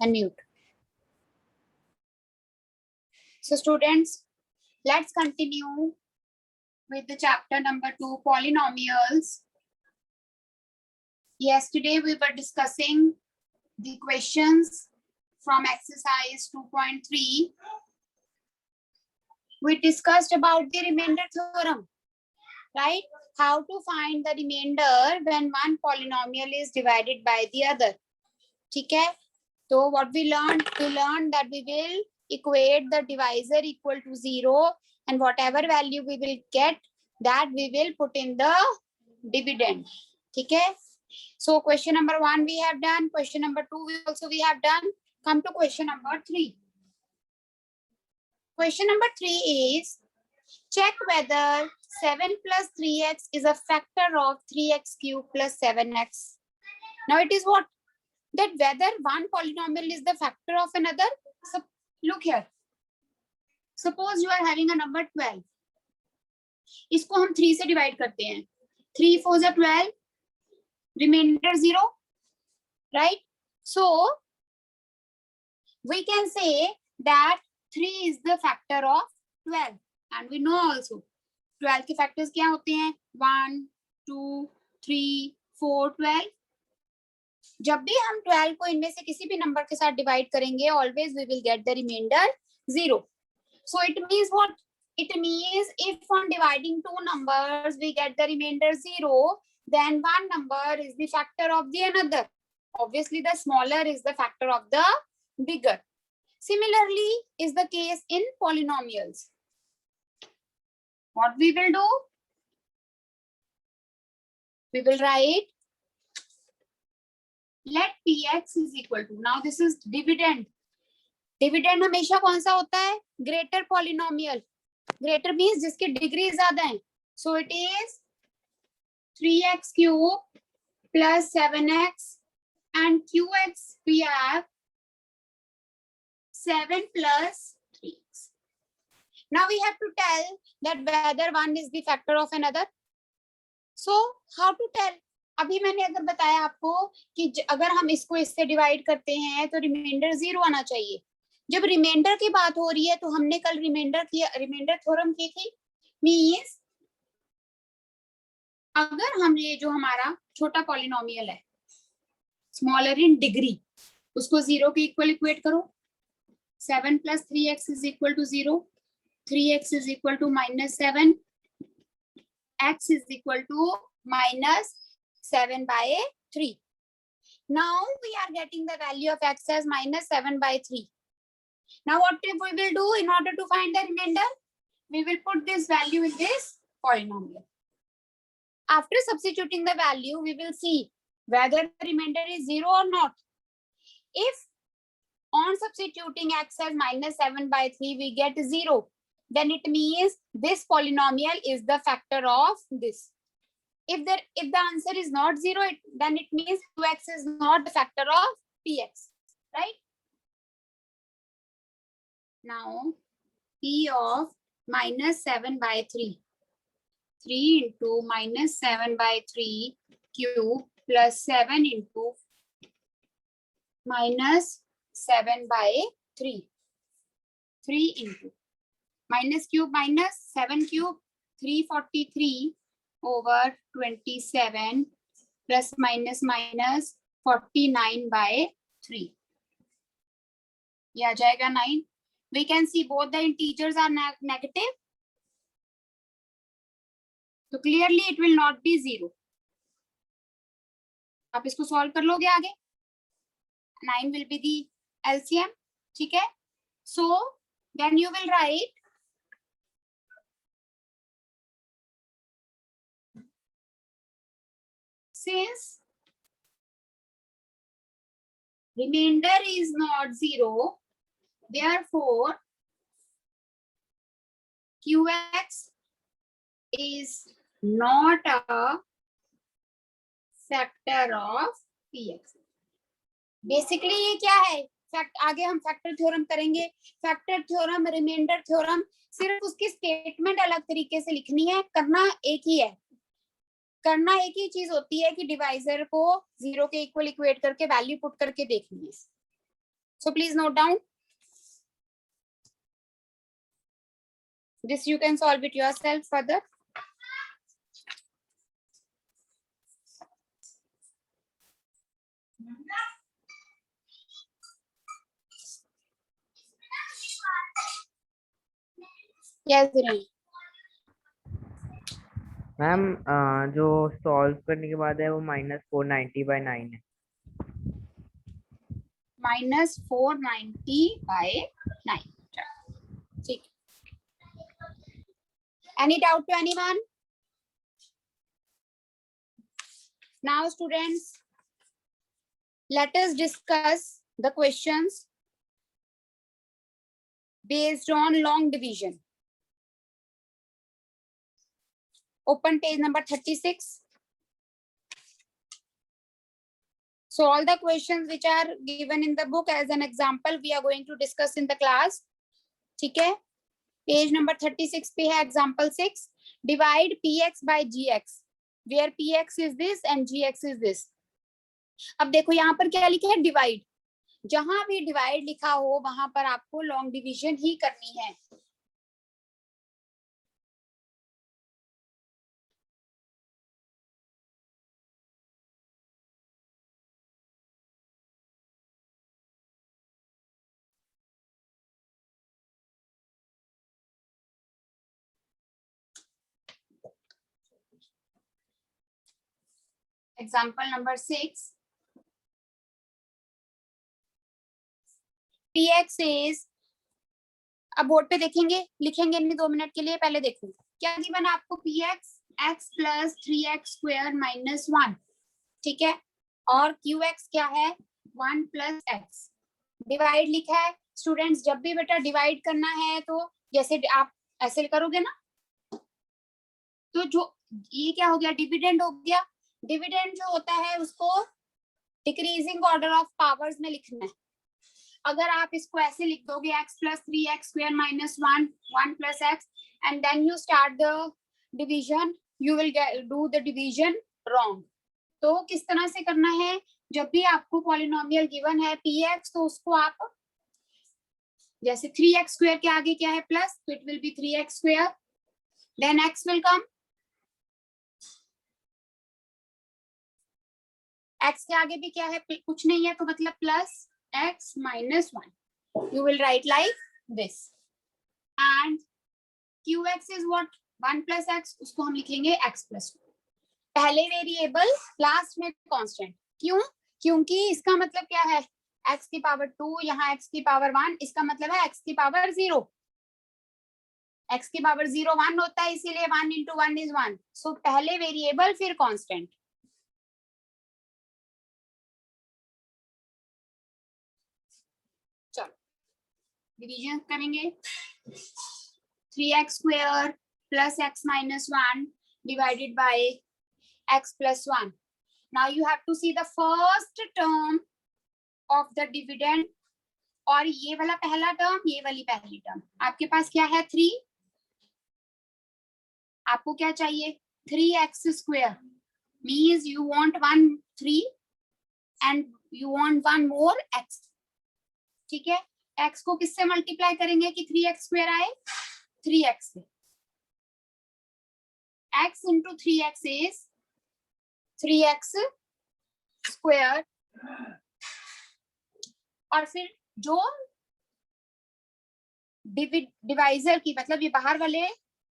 Unmute. So students, let's continue with the chapter number 2, polynomials. Yesterday we were discussing the questions from exercise 2.3. We discussed about the remainder theorem, right? How to find the remainder when one polynomial is divided by the other. ठीक है? So what we learned that we will equate the divisor equal to 0 and whatever value we will get, that we will put in the dividend. ठीक है? So question number 1 we have done. Question number 2 we have done. Come to question number 3. Question number 3 is check whether 7 plus 3x is a factor of 3x cube plus 7x. Now it is what? That whether one polynomial is the factor of another. So look here. Suppose you are having a number 12. इसको हम 3 से divide करते हैं. 3 4 is 12. Remainder 0. Right? So we can say that 3 is the factor of 12. And we know also 12 के factors क्या होते हैं? 1, 2, 3, 4, 12. जब भी हम 12 को इनमें से किसी भी नंबर के साथ डिवाइड करेंगे, always we will get the remainder 0. So it means what? It means if on dividing two numbers we get the remainder 0, then one number is the factor of the another. Obviously, the smaller is the factor of the bigger. Similarly, is the case in polynomials. What we will do? We will write let px is equal to, now this is dividend. Dividend हमेशा कौन सा होता है? Greater polynomial. Greater means जिसकी degree ज्यादा है. So it is 3x cube plus 7x and qx we have 7 plus 3x. Now we have to tell that whether one is the factor of another. So how to tell? अभी मैंने अगर बताया आपको कि अगर हम इसको इससे डिवाइड करते हैं तो रिमाइंडर 0 आना चाहिए. जब रिमाइंडर की बात हो रही है तो हमने कल रिमाइंडर थ्योरम की थी. मींस अगर हम ये जो हमारा छोटा पॉलिनोमियल है स्मॉलर इन डिग्री, उसको 0 के इक्वल इक्वेट करो. 7 plus 3x is equal to 0. 3x is equal to minus 7. X is equal to minus 7 by 3. Now we are getting the value of x as minus 7 by 3. Now what we will do in order to find the remainder? We will put this value in this polynomial. After substituting the value, we will see whether the remainder is 0 or not. If on substituting x as minus 7 by 3, we get 0, then it means this polynomial is the factor of this. If the answer is not 0, then it means 2x is not the factor of px, right? Now, p of minus 7 by 3. 3 into minus 7 by 3 cube plus 7 into minus 7 by 3. 3 into minus cube minus 7 cube 343 over 27 plus minus minus 49 by 3. ये आ जाएगा 9. We can see both the integers are negative. So clearly it will not be 0. आप इसको solve कर लोगे आगे. 9 will be the LCM. ठीक है? So then you will write since remainder is not 0, therefore qx is not a factor of px. Basically ये क्या है? फैक्ट आगे हम फैक्टर थ्योरम करेंगे. फैक्टर थ्योरम, रिमाइंडर थ्योरम, सिर्फ उसकी स्टेटमेंट अलग तरीके से लिखनी है. करना एक ही है. करना एक ही चीज होती है कि डिवाइजर को 0 के इक्वल इक्वेट करके वैल्यू पुट करके देखनी है. So please note down. This you can solve it yourself further. Yes, Dhiren. Ma'am जो सॉल्व करने के बाद है वो -490/9 है। -490/9. ठीक. Any doubt to anyone? Now, students, let us discuss the questions based on long division. Open page number 36. So all the questions which are given in the book as an example, we are going to discuss in the class. ठीक है? Page number 36 पे है example 6. Divide px by gx, where px is this and gx is this. अब देखो यहाँ पर क्या लिखा है, डिवाइड. जहां भी डिवाइड लिखा हो वहां पर आपको लॉन्ग डिवीजन ही करनी है. Example number 6. px is, अब बोर्ड पे देखेंगे, लिखेंगे नहीं 2 मिनट के लिए, पहले देखो क्या गिवन है आपको. px x plus 3x square minus 1. ठीक है. और qx क्या है, 1 plus x. डिवाइड लिखा है. स्टूडेंट्स जब भी बेटा डिवाइड करना है तो जैसे आप ऐसे करोगे ना, तो जो ये क्या हो गया, डिविडेंड हो गया. डिविडेंड जो होता है उसको डिक्रीजिंग ऑर्डर ऑफ पावर्स में लिखना है. अगर आप इसको ऐसे लिख दोगे x plus 3x square minus 1 plus x and then you start the division, you will do the division wrong. तो किस तरह से करना है, जब भी आपको पॉलिनोमियल गिवन है px, तो उसको आप जैसे 3x स्क्वायर के आगे क्या है प्लस, तो it will be 3x square, then x will come, x के आगे भी क्या है, कुछ नहीं है, तो मतलब plus x minus 1. You will write like this. And qx is what, 1 plus x, उसको हम लिखेंगे x plus 1. पहले वेरिएबल लास्ट में कांस्टेंट. क्यों, क्योंकि इसका मतलब क्या है, x की पावर 2, यहाँ x की पावर 1, इसका मतलब है x की पावर 0. x की पावर 0 1 होता है, इसीलिए 1 into 1 is 1. सो पहले वेरिएबल फिर कांस्टेंट. चलो डिवीजन करेंगे. 3x square plus x minus 1 divided by x plus 1. Now you have to see the first term of the dividend. और ये वाला पहला टर्म, ये वाली पहली टर्म. आपके पास क्या है, 3. आपको क्या चाहिए, 3x square. Means you want 1 3 and you want 1 more x. ठीक है. x को किससे मल्टीप्लाई करेंगे कि 3x स्क्वायर आए, 3x से. x into 3x is 3x square. और फिर जो डिवाइजर की, मतलब ये बाहर वाले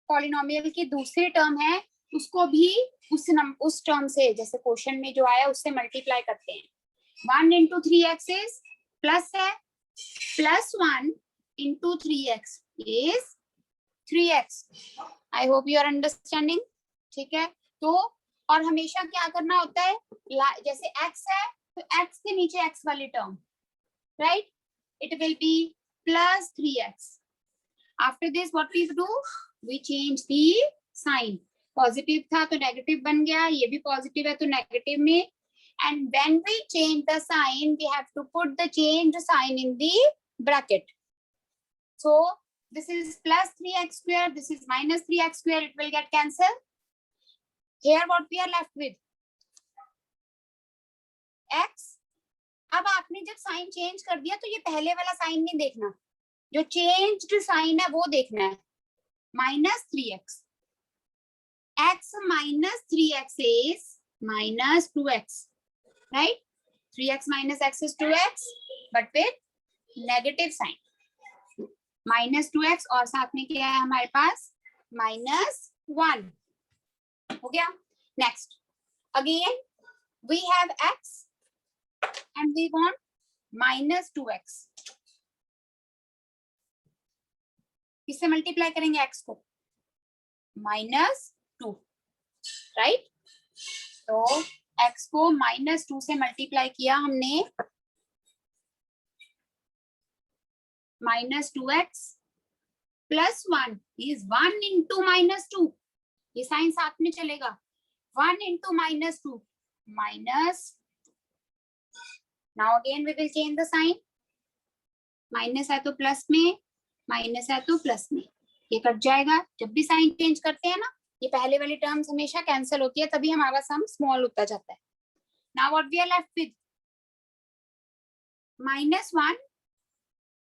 पॉलिनोमियल की दूसरी टर्म है, उसको भी उस टर्म से, जैसे क्वेश्चन में जो आया उससे मल्टीप्लाई करते हैं. 1 into 3x is प्लस है, plus 1 into 3x is 3x. I hope you are understanding. ठीक है. तो और हमेशा क्या करना होता है, जैसे x है तो x के नीचे x वाली term, right? It will be plus 3x. After this what we do, we change the sign. Positive था तो नेगेटिव बन गया, ये भी पॉजिटिव है तो नेगेटिव में. And when we change the sign, we have to put the changed sign in the bracket. So this is plus 3x square, this is minus 3x square, it will get cancelled. Here what we are left with, x अब आपने जब sign change कर दिया तो ये पहले वाला sign नहीं देखना, जो चेंज्ड साइन है वो देखना है। -3x, x minus 3x is -2x, right? 3x minus x is 2x, but with negative sign. -2x और साथ में क्या है हमारे पास -1 हो गया। Next again we have x and we want -2x, किससे मल्टीप्लाई करेंगे x को? -2, राइट? तो x को -2 से मल्टीप्लाई किया हमने, -2x प्लस 1 इज 1 इंटू -2, ये साइन साथ में चलेगा, 1 into -2 minus, now again we will change the sign, minus है तो प्लस में, माइनस है तो प्लस में, ये कट जाएगा। जब भी साइन चेंज करते हैं ना, ये पहले वाली टर्म्स हमेशा कैंसिल होती है, तभी हमारा सम स्मॉल होता जाता है। Now what we are left with, -1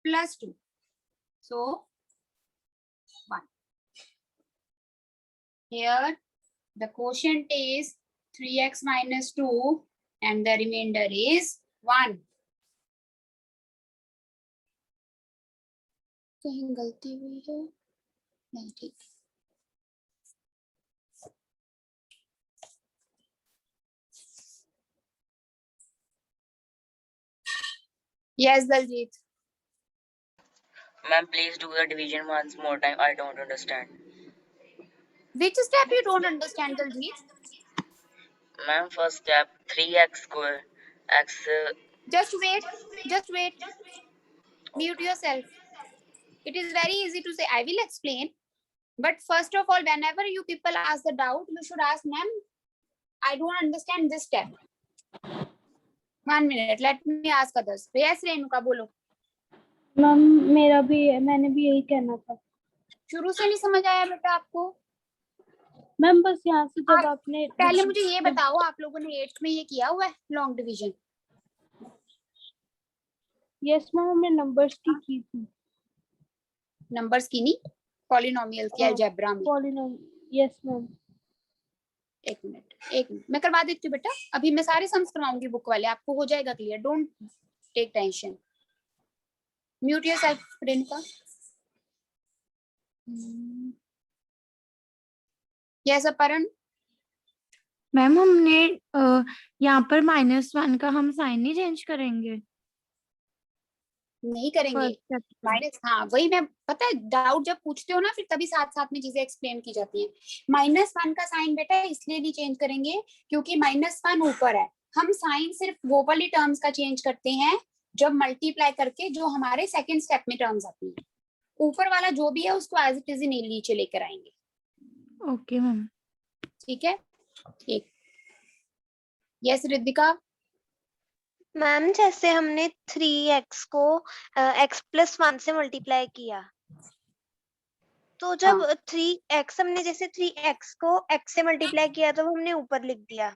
plus 2, so 1. Here the quotient is 3x minus 2 and the remainder is 1. कहीं गलती हुई है? नहीं, ठीक। Yes, Daljit. Ma'am, please do the division once more time. I don't understand. Which step you don't understand, Daljit? Ma'am, first step 3x square x. Just wait. Just wait. Mute yourself. It is very easy to say. I will explain. But first of all, whenever you people ask the doubt, you should ask, ma'am, I don't understand this step. 1 minute. Let me ask others. Yes, Renuka, बोलो. Ma'am मेरा भी है, मैंने भी यही कहना था। शुरू से नहीं समझ आया बेटा आपको? मैम बस यहाँ से जब आपने पहले मुझे ये बताओ, आप लोगों ने 8th में ये किया हुआ है लॉन्ग डिवीजन? यस मैम, हमने नंबर्स की थी। नंबर्स की नहीं, पॉलिनोमियल की अलजेब्रा में। Polynomial, yes ma'am. एक मिनट मैं करवा देती हूँ बेटा, अभी मैं सारे सम्स करवाऊंगी बुक वाले, आपको हो जाएगा clear, don't take tension. Mute yourself Renuka. Yes Aparna. Ma'am हमने यहाँ पर -1 का हम साइन नहीं चेंज करेंगे? नहीं करेंगे माइनस, हाँ वही मैं, पता है डाउट जब पूछते हो ना फिर तभी साथ साथ में चीजें एक्सप्लेन की जाती हैं। -1 का साइन बेटा इसलिए नहीं चेंज करेंगे क्योंकि -1 ऊपर है, हम साइन सिर्फ वो वाली टर्म्स का चेंज करते हैं जब मल्टीप्लाई करके जो हमारे सेकंड स्टेप में टर्म्स आती है, ऊपर वाला जो भी है उसको एज इट इज नीचे लेकर आएंगे। Okay ma'am. ठीक है, ठीक। यस रिद्धिका। मैम जैसे हमने 3x को x प्लस 1 से मल्टीप्लाई किया, तो जब 3x हमने जैसे 3x को x से मल्टीप्लाई किया तो हमने ऊपर लिख दिया,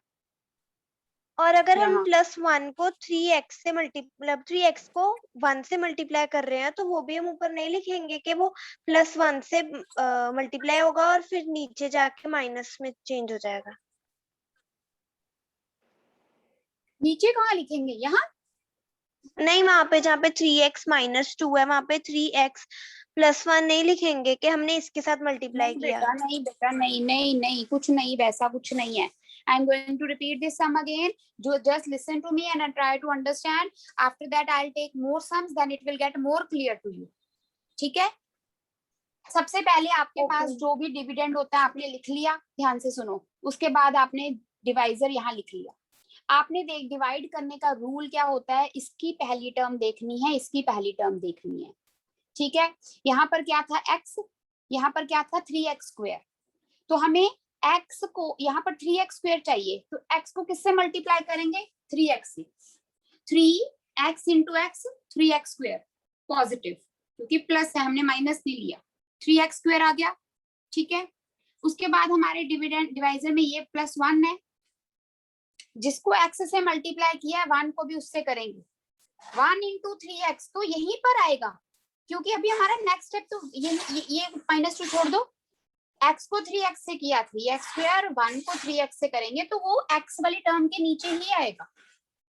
और अगर हम +1 को 3x से मतलब 3x को 1 से मल्टीप्लाई कर रहे हैं तो वो भी हम ऊपर नहीं लिखेंगे कि वो +1 से मल्टीप्लाई होगा और फिर नीचे जाके माइनस में चेंज हो जाएगा। नीचे कहाँ लिखेंगे? यहाँ नहीं, वहां पे जहाँ पे 3x - 2 है वहां पे 3x + 1 नहीं लिखेंगे कि हमने इसके साथ मल्टीप्लाई किया। नहीं बेटा नहीं, कुछ नहीं, वैसा कुछ नहीं है। I am going to repeat this sum again. Just listen to me and try to understand. After that, I'll take more sums. Then it will get more clear to you. ठीक है? सबसे पहले आपके पास जो भी डिविडेंड होता है आपने लिख लिया, ध्यान से सुनो। उसके बाद आपने डिवाइजर यहाँ लिख लिया। आपने डिवाइड करने का रूल क्या होता है, इसकी पहली टर्म देखनी है, इसकी पहली टर्म देखनी है। ठीक है, यहाँ पर क्या था x, यहाँ पर क्या था 3x², तो हमें x को यहाँ पर 3x² चाहिए, तो x को किससे मल्टीप्लाई करेंगे? 3x से। 3x into x 3x² positive, क्योंकि प्लस है हमने माइनस नहीं लिया, 3x² आ गया। ठीक है, उसके बाद हमारे डिवाइजर में ये +1 है, जिसको x से मल्टीप्लाई किया है 1 को भी उससे करेंगे, 1 इंटू 3x तो यहीं पर आएगा, क्योंकि अभी हमारा नेक्स्ट स्टेप तो ये -2 छोड़ दो, x को 3x से किया 3x स्क्वायर, 1 को 3x से करेंगे तो वो x वाली टर्म के नीचे ही आएगा,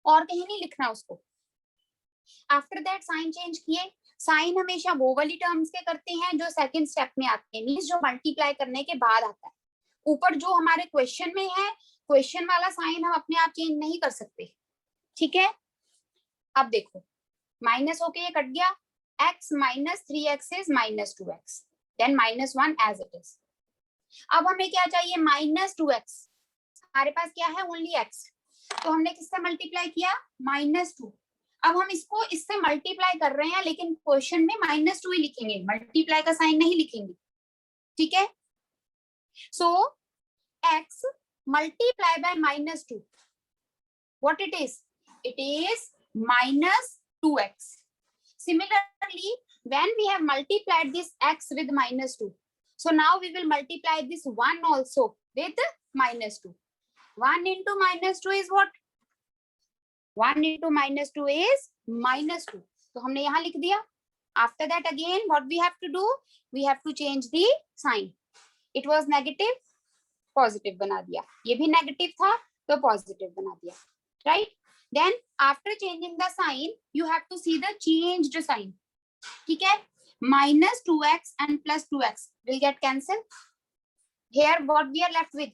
और कहीं नहीं लिखना उसको। आफ्टर दैट साइन चेंज किए, साइन हमेशा वो वाली टर्म्स के करते हैं जो सेकंड स्टेप में आते हैं, मींस जो मल्टीप्लाई करने के बाद आता है। ऊपर जो हमारे क्वेश्चन में है, क्वेश्चन वाला साइन हम अपने आप चेंज नहीं कर सकते, ठीक है। अब देखो माइनस होके ये कट गया, x minus 3x is -2x, then -1 as it is. अब हमें क्या चाहिए, -2x, हमारे पास क्या है, ओनली x, तो हमने किससे मल्टीप्लाई किया, -2। अब हम इसको इससे मल्टीप्लाई कर रहे हैं, लेकिन क्वेश्चन में -2 ही लिखेंगे, मल्टीप्लाई का साइन नहीं लिखेंगे, ठीक है। सो x multiply by -2, what it is -2x. Similarly, when we have multiplied this x with -2, so now we will multiply this 1 also with -2. 1 into -2 is what? 1 into -2 is -2. तो हमने यहाँ लिख दिया। After that again what we have to do? We have to change the sign. It was negative, positive बना दिया, ये भी negative था तो पॉजिटिव बना दिया, right. Then after changing the sign you have to see the changed sign, ठीक है। -2x and +2x will get cancelled. Here what we are left with,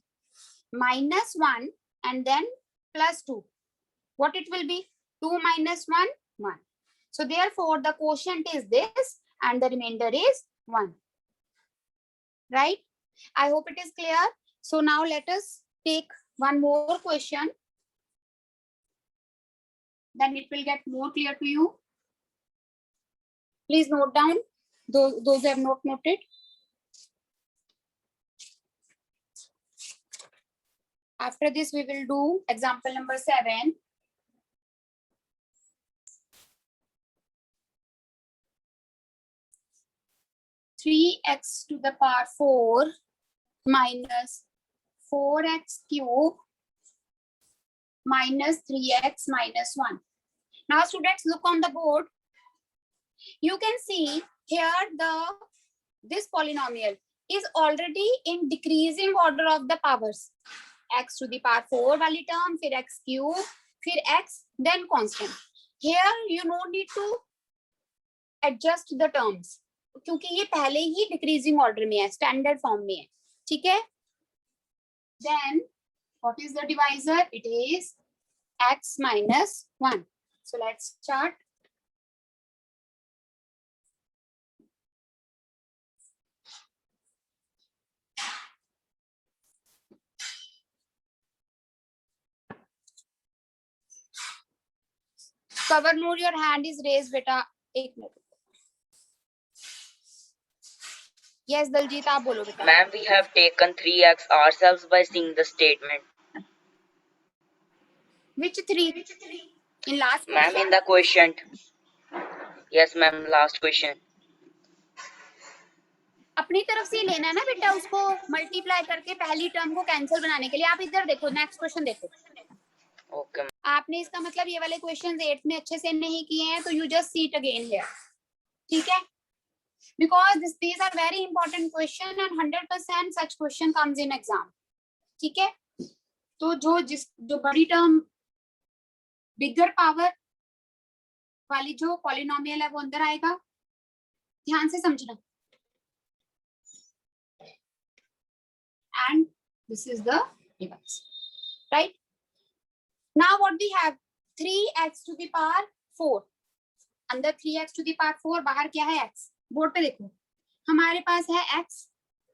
-1 and then +2. What it will be? 2 minus 1, 1. So therefore the quotient is this and the remainder is 1, right? I hope it is clear. So now let us take one more question, then it will get more clear to you. Please note down those who have not noted. After this we will do example number 7. (3x to the power 4 minus 4x cube minus 3x minus 1. Now students, look on the board. You can see here this polynomial is already in decreasing order of the powers. X to the power 4 वाली term, फिर x cube, फिर x, then constant. Here you no need to adjust the terms, क्योंकि ये पहले ही decreasing order में है, standard form में है, ठीक है। Then what is the divisor? It is x minus 1. So let's start. Cover Noor, your hand is raised, beta. एक मिनट। Yes, Daljit, आप बोलो बेटा। Ma'am, we have taken 3x ourselves by seeing the statement. Which 3? In last Ma'am, question? in the quotient. Yes, ma'am, last question. अपनी तरफ से लेना है ना बेटा, उसको मल्टीप्लाई करके पहली टर्म को कैंसिल बनाने के लिए। आप इधर देखो, नेक्स्ट क्वेश्चन देखो। Okay. आपने इसका मतलब ये वाले क्वेश्चन 8 में अच्छे से नहीं किए हैं, तो you just see it again here, ठीक है। Because these are very important question and 100% such question comes in exam, ठीक है। तो जो बड़ी टर्म बिगर पावर वाली जो पॉलिनोमियल है वो अंदर आएगा, ध्यान से समझना। And this is the device, right? Now what we have, 3x to the power 4, अंदर 3x to the power 4, बाहर क्या है x। बोर्ड पे देखो, हमारे पास है x,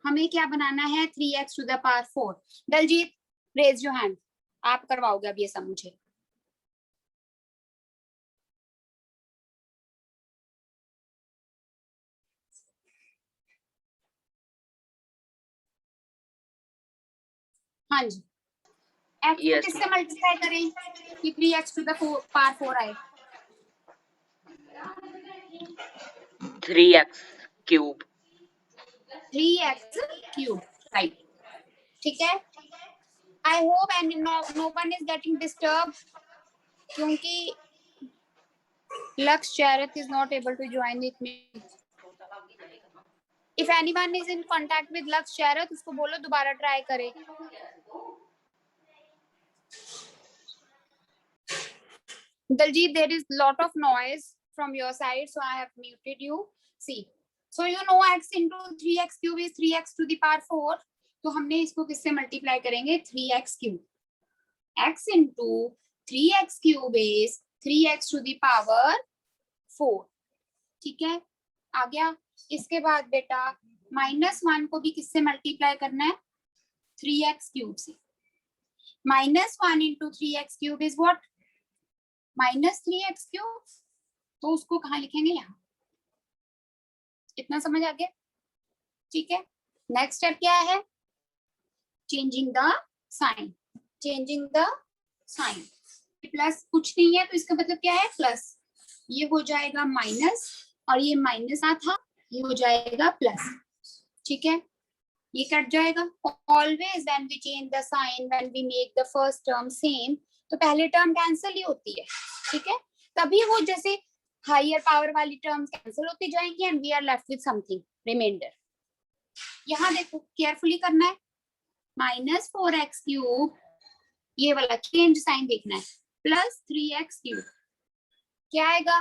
हमें क्या बनाना है, 3x to the power 4। Daljeet, raise your hand, आप करवाओगे अब ये सब मुझे। हाँ जी, x को Yes, किससे मल्टीप्लाई करें कि 3x to the power 4 आए? 3x cube. 3x cube, right? ठीक है। I hope and no one is getting disturbed, क्योंकि Lux Jareth is not able to join with me. If anyone is in contact with Lux Jareth, उसको बोलो दोबारा try करे. Daljit, there is lot of noise from your side, so I have muted you. See, so you know x into 3x cube is 3x to the power 4. तो हमने इसको किससे multiply करेंगे? 3x cube. x into 3x cube is 3x to the power 4. ठीक है, आ गया. इसके बाद बेटा -1 को भी किससे मल्टीप्लाई करना है? 3x cube से. -1 into 3x cube is what? -3x cube. तो उसको कहाँ लिखेंगे? यहाँ. इतना समझ आ गया? ठीक है. नेक्स्ट स्टेप क्या है? Changing the sign. Changing the sign. Plus कुछ नहीं है तो इसका मतलब क्या है? प्लस. ये हो जाएगा माइनस और ये माइनस था, ये हो जाएगा प्लस. ठीक है, ये कट जाएगा. Always when we change the sign, when we make the first term same, तो पहले टर्म कैंसिल ही होती है. ठीक है, तभी वो जैसे हायर पावर वाली टर्म्स कैंसिल होती जाएंगी and we are left with something reminder. यहाँ देखो, केयरफुली करना है. -4x क्यूब, ये वाला चेंज साइन देखना है, प्लस 3x क्यूब. क्या आएगा?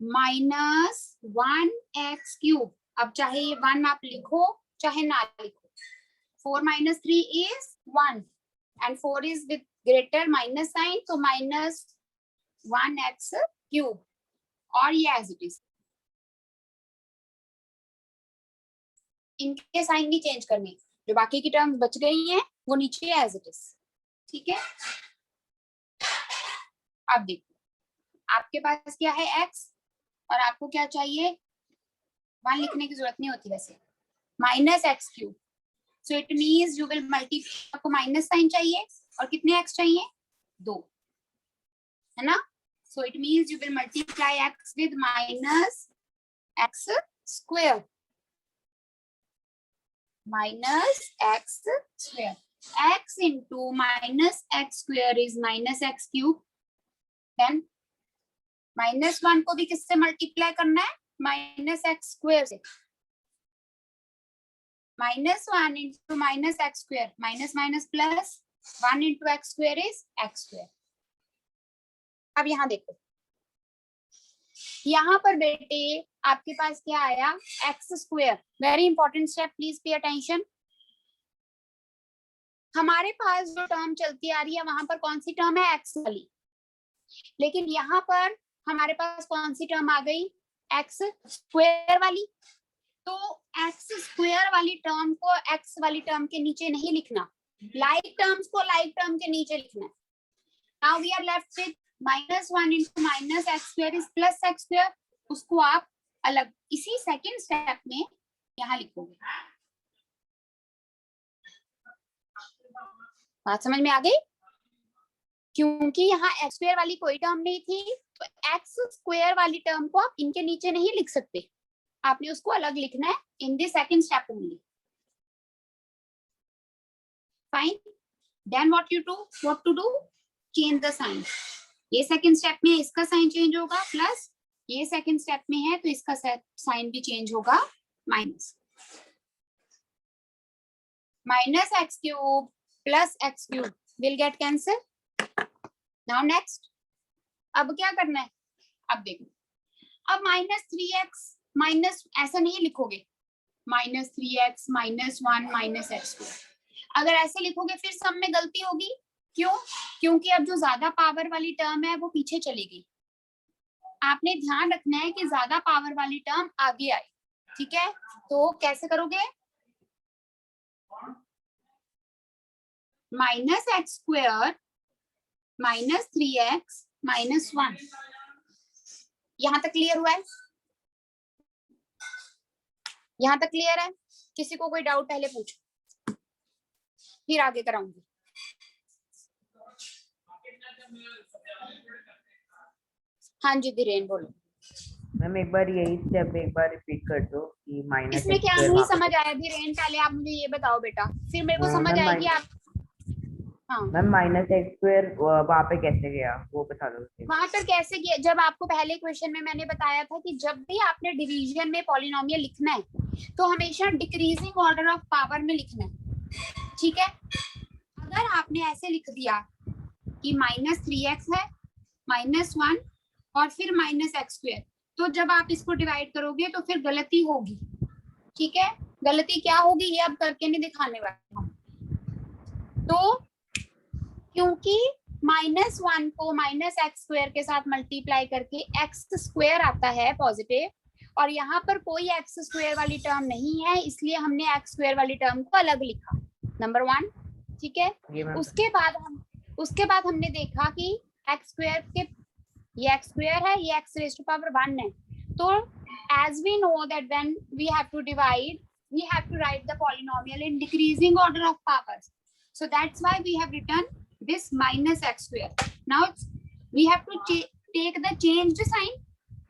-1x cube. अब चाहे ये 1 आप लिखो चाहे ना लिखो. 4 - 3 is 1 and 4 is with greater minus sign, so -1x cube. और ये एज इट इज. इनके साइन नहीं चेंज करने, जो बाकी की टर्म्स बच गई हैं वो नीचे एज इट इज. ठीक है, अब देखो, आपके पास क्या है? x, और आपको क्या चाहिए? 1 लिखने की जरूरत नहीं होती वैसे. -x cube. So it means you will multiply. आपको माइनस साइन चाहिए और कितने x चाहिए? 2, है ना? So it means you will multiply x with -x square. -x square. x into -x square is -x cube. Then -1 को भी किससे मल्टीप्लाई करना है? -x square से. -1 into -x square, minus plus 1 into x square is x square. अब यहाँ देखो, यहाँ पर बेटे आपके पास क्या आया? x square. Very important step, please pay attention. हमारे पास जो टर्म चलती आ रही है वहां पर कौन सी टर्म है? x वाली. लेकिन यहाँ पर हमारे पास कौन सी टर्म आ गई? x स्क्वायर वाली. तो x स्क्वायर वाली टर्म को x वाली टर्म के नीचे नहीं लिखना, लाइक टर्म्स को लाइक टर्म के नीचे लिखना है. Now we are left with -1 into -x square is plus x square. उसको आप अलग इसी सेकंड स्टेप में यहाँ लिखोगे. बात समझ में आ गई? क्योंकि यहाँ x स्क्वायर वाली कोई टर्म नहीं थी, तो x स्क्वायर वाली टर्म को आप इनके नीचे नहीं लिख सकते. आपने उसको अलग लिखना है in the second step only. Fine. Then what to do? Change the sign. ये सेकंड स्टेप में इसका साइन चेंज होगा प्लस, ये सेकंड स्टेप में है तो इसका साइन भी चेंज होगा minus. -x cube plus x cube will get cancel. Now next, अब क्या करना है? अब देखो, अब -3x माइनस ऐसा नहीं लिखोगे. -3x -1 -x square. अगर ऐसे लिखोगे फिर सब में गलती होगी. क्यों? क्योंकि अब जो ज्यादा पावर वाली टर्म है वो पीछे चली गई. आपने ध्यान रखना है कि ज्यादा पावर वाली टर्म आगे आए. ठीक है, तो कैसे करोगे? -x square -3x -1. यहां तक क्लियर हुआ है? यहां तक क्लियर है? किसी को कोई डाउट पहले पूछो, फिर आगे कराऊंगी. हाँ जी धीरेन बोलो. मैम एक बार यही स्टेप एक बार रिपीट कर दो कि माइनस. इसमें क्या नहीं समझ आया धीरेन? पहले आप मुझे ये बताओ बेटा, फिर मेरे को समझ आएगी. आप हाँ मैम माइनस एक्स स्क्वायर वहाँ पे कैसे गया वो बता दो मुझे। वहां पर कैसे किया, जब आपको पहले क्वेश्चन में मैंने बताया था कि जब भी आपने डिवीजन में पॉलिनोमियल लिखना है तो हमेशा डिक्रीजिंग ऑर्डर ऑफ पावर में लिखना है, ठीक है। अगर आपने ऐसे लिख दिया कि -3x है, -1 और फिर -x², तो जब आप इसको डिवाइड करोगे तो फिर गलती होगी, ठीक है। गलती क्या होगी ये अब करके नहीं दिखाने वाला हूं। तो क्योंकि -1 को -x² के साथ मल्टीप्लाई करके x² आता है पॉजिटिव, और यहाँ पर कोई x² वाली टर्म नहीं है, इसलिए हमने x² वाली टर्म को अलग लिखा, नंबर 1, ठीक है। ये मैम उसके बाद हमने देखा कि x² के ये x² है, ये x⁻1 है, तो as we know that when we have to divide, we have to write the polynomial in decreasing order of powers, so that's why we have written this -x². now we have to take the changed sign,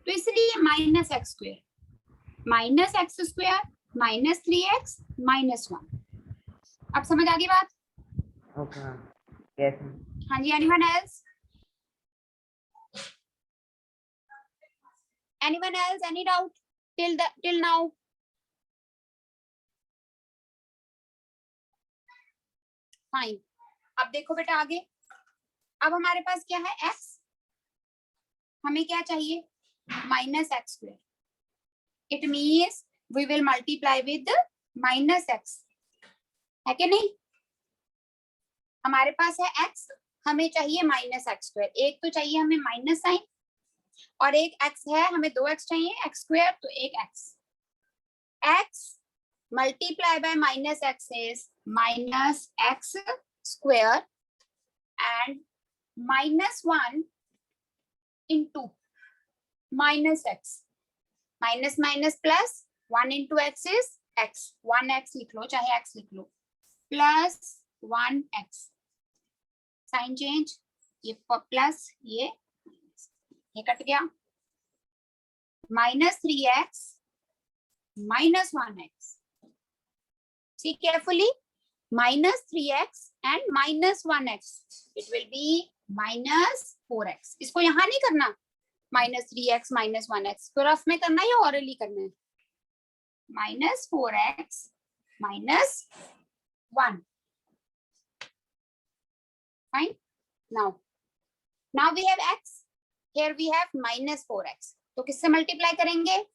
तो इसलिए -x², -x² -3x -1। अब समझ आ गई बात? Okay ma'am yes ma'am. हाँ जी, anyone else? Anyone else? Any doubt till now? Fine. अब देखो बेटा आगे, अब हमारे पास क्या है x, हमें क्या चाहिए -x², it means we will multiply with -x, है कि नहीं। हमारे पास है x, हमें चाहिए -x², एक तो चाहिए हमें माइनस साइन और एक x है, हमें 2x चाहिए, x², तो एक x multiply by -x is -x² and -1 into -x, minus minus plus 1 into x is x, 1x लिख लो चाहे x लिख लो, प्लस 1x, साइन चेंज, ये प्लस ये कट गया, -3x -1x, see carefully, -3x and -1x, it will be -4x, इसको यहाँ नहीं करना, -3x -1x तो रफ में करना है या ऑरली करना है, -4x -1, fine. Now we have x, here we have -4x, तो किससे मल्टीप्लाई करेंगे,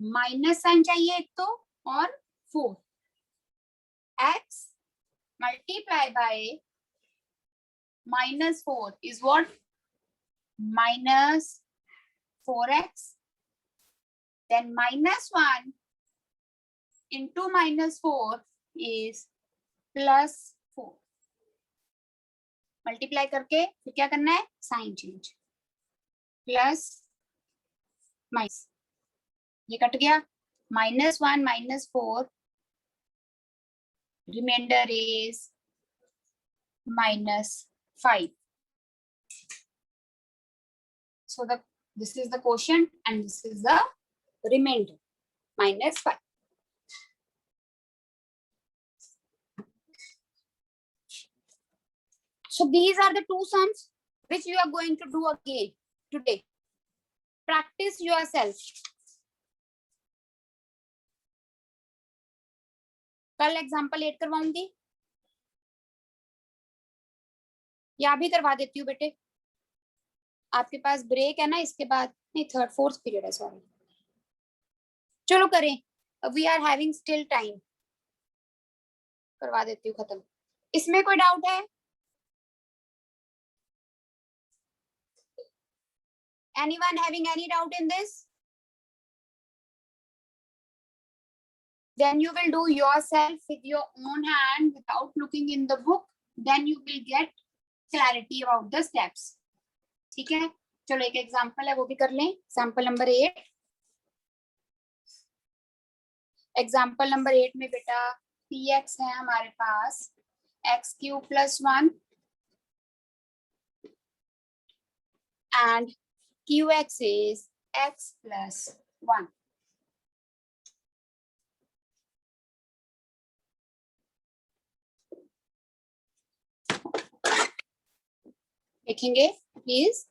माइनस साइन चाहिए एक तो, और 4, x multiply by -4 is what, -4x, then -1 into -4 is +4, multiply करके फिर क्या करना है, साइन चेंज, प्लस माइनस, ये कट गया, -1 -4, remainder is -5. So this is the quotient and this is the remainder, -5. So these are the two sums which you are going to do again today. Practice yourself. कल example 8 करवाऊंगी या भी करवा देती हूँ बेटे, आपके पास ब्रेक है ना, इसके बाद नहीं, 3rd 4th पीरियड है, सॉरी, चलो करें, we are having still time, करवा देती हूँ खत्म। इसमें कोई डाउट है? Anyone having any doubt in this? Then you will do yourself with your own hand without looking in the book. Then you will get clarity about the steps. ठीक है, चलो एक एग्जांपल है वो भी कर लें, एग्जांपल नंबर 8। एग्जांपल नंबर 8 में बेटा px है हमारे पास x³ + 1 and qx is x + 1. लिखेंगे प्लीज।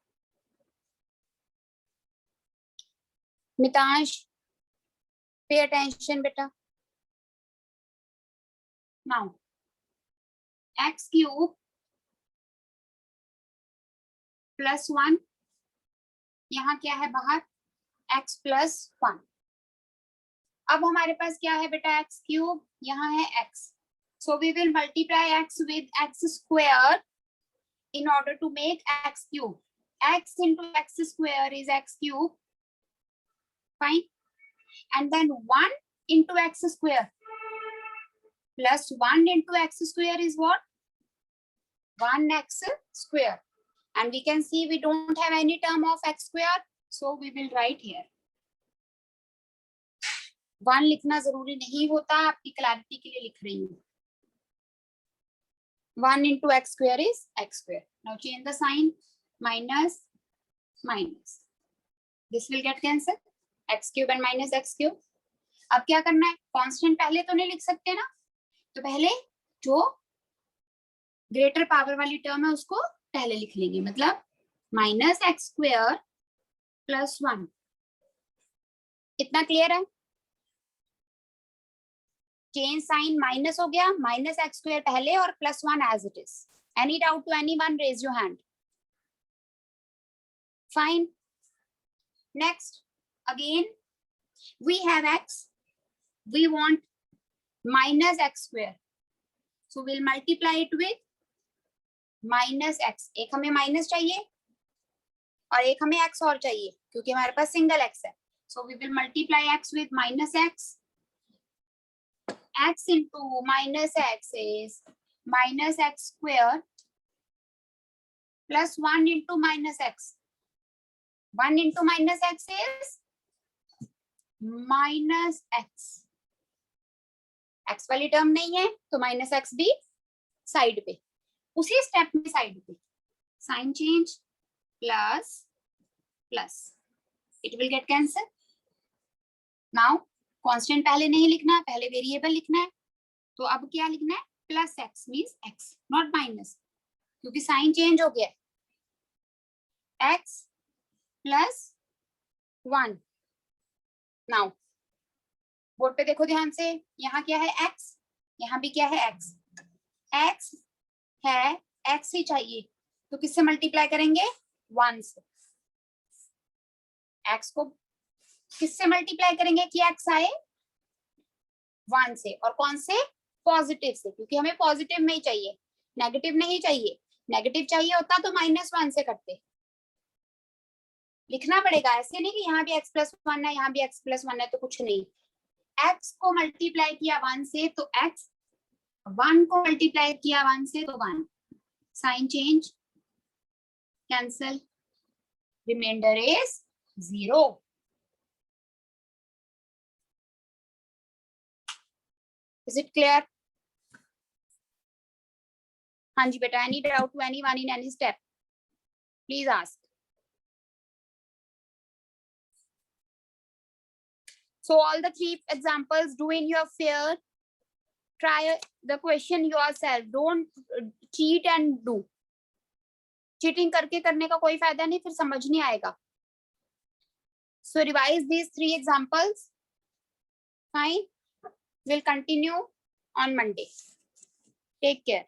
मितांश पे अटेंशन बेटा। नाउ एक्स क्यूब प्लस 1, यहाँ क्या है बाहर x प्लस 1। अब हमारे पास क्या है बेटा x क्यूब, यहाँ है x, so we will multiply x with x square in order to make x cube. X into x square is x cube, fine, and then 1 into x square plus 1 into x square is what? 1x square, and we can see we don't have any term of x square, so we will write here 1 लिखना जरूरी नहीं होता, आपकी clarity के लिए लिख रही हूँ। 1 into x square is x square. Now change the sign, minus minus, this will get cancelled, x cube and minus x cube. अब क्या करना है, कांस्टेंट पहले तो नहीं लिख सकते ना, तो पहले जो ग्रेटर पावर वाली टर्म है उसको पहले लिख लेंगे, मतलब माइनस एक्स स्क्वायर प्लस 1। इतना क्लियर है? चेंज साइन, माइनस हो गया, माइनस एक्स स्क्वायर पहले और plus 1 as it is. Any doubt to anyone, raise your hand. Fine, next again we have x, we want minus x square, so will multiply it with minus x. एक हमें minus चाहिए और एक हमें x और चाहिए, क्योंकि हमारे पास सिंगल एक्स है, so we will multiply x with minus x. x into minus x is minus x square plus 1 into minus x. 1 into minus x is minus x. x वाली टर्म नहीं है तो minus x भी side पे, उसी step में side पे sign change plus plus, it will get cancel. Now constant पहले नहीं लिखना, पहले वेरिएबल लिखना है, तो अब क्या लिखना है, plus x means x not minus, क्योंकि साइन चेंज हो गया। X plus 1। नाउ बोर्ड पे देखो ध्यान से, यहाँ क्या है एक्स, यहाँ भी क्या है एक्स। एक्स है, एक्स ही चाहिए, तो किससे मल्टीप्लाई करेंगे, 1 से। एक्स को किससे मल्टीप्लाई करेंगे कि एक्स आए, 1 से, और कौन से, पॉजिटिव से, क्योंकि हमें पॉजिटिव में ही चाहिए, नेगेटिव नहीं चाहिए। नेगेटिव चाहिए होता तो -1 से करते। लिखना पड़ेगा, ऐसे नहीं कि यहाँ भी x प्लस 1 है, यहाँ भी x प्लस 1 है तो कुछ नहीं। x को मल्टीप्लाई किया 1 से तो x, 1 को मल्टीप्लाई किया 1 से तो 1, sign change cancel, reminder is 0। Is it clear? हाँ जी बेटा, any doubt to anyone in any step? Please ask. So all the 3 examples, do in your fear. Try the question yourself. Don't cheat and do. Cheating करके करने का कोई फायदा नहीं, फिर समझ नहीं आएगा. So revise these 3 examples. Fine. We'll continue on Monday. Take care.